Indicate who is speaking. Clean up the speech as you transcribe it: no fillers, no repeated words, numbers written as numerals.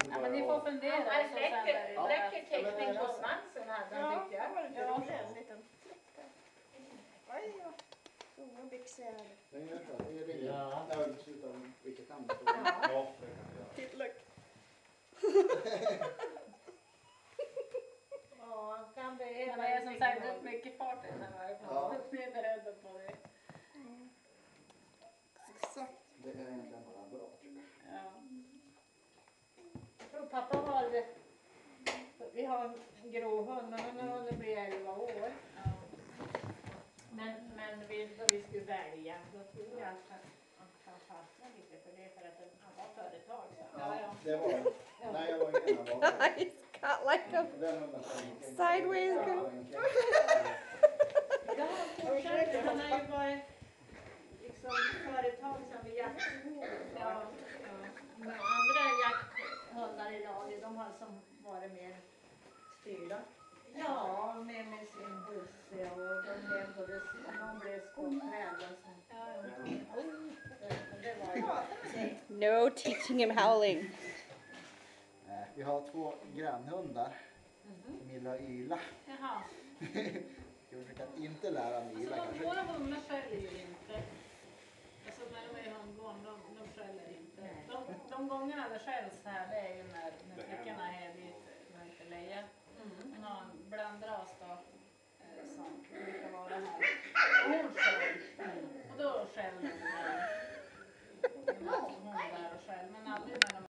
Speaker 1: Ja, men ni får fundera.
Speaker 2: Läcker teckning på svansen hade han, tycker jag.
Speaker 3: Ja, det var lite roligt. En liten fläck där. Oj, vad stora byxor jag hade.
Speaker 4: Det är så. Det är det.
Speaker 5: Ja.
Speaker 4: Jag vill sluta om vilket namn det
Speaker 2: Ja.
Speaker 5: Ja, det kan jag göra.
Speaker 3: Tittlook.
Speaker 2: Ja, han kan bli...
Speaker 1: Man är som sagt upp mycket fart i den här världen.
Speaker 4: Ja.
Speaker 1: Vi är beredda på det.
Speaker 3: Exakt.
Speaker 4: Det är egentligen bara bra, tror jag.
Speaker 1: Ja.
Speaker 2: Jag tror pappa valde... Vi har en grå hund, men han har hunnit bli 11 år.
Speaker 1: Ja.
Speaker 2: Men då vi skulle välja, då tror jag att han fastnade lite för det, för att han var företag. Så.
Speaker 1: Ja.
Speaker 4: Det var... Nej, jag var ingen av barnen.
Speaker 3: Guys got like a
Speaker 4: Den hunden som...
Speaker 3: sideways
Speaker 4: Ja,
Speaker 3: go.
Speaker 2: Ja, fortsätter. Han har ju varit liksom företagsam vid jaktskog. Ja. Men andra jakthundar i laget, de har som varit mer styrda. Ja, med sin busse och de blev både skotträdda. Det var ju...
Speaker 3: No teaching him howling.
Speaker 4: Vi har 2 grannhundar. Milla och Yla.
Speaker 1: Jaha.
Speaker 4: Jag försöker att inte lära mig Yla
Speaker 1: Alltså
Speaker 4: kanske.
Speaker 1: våra hundar skäller ju inte. Alltså när de är hundgården, de skäller inte. De gångerna det skälls här, det är ju när flickorna är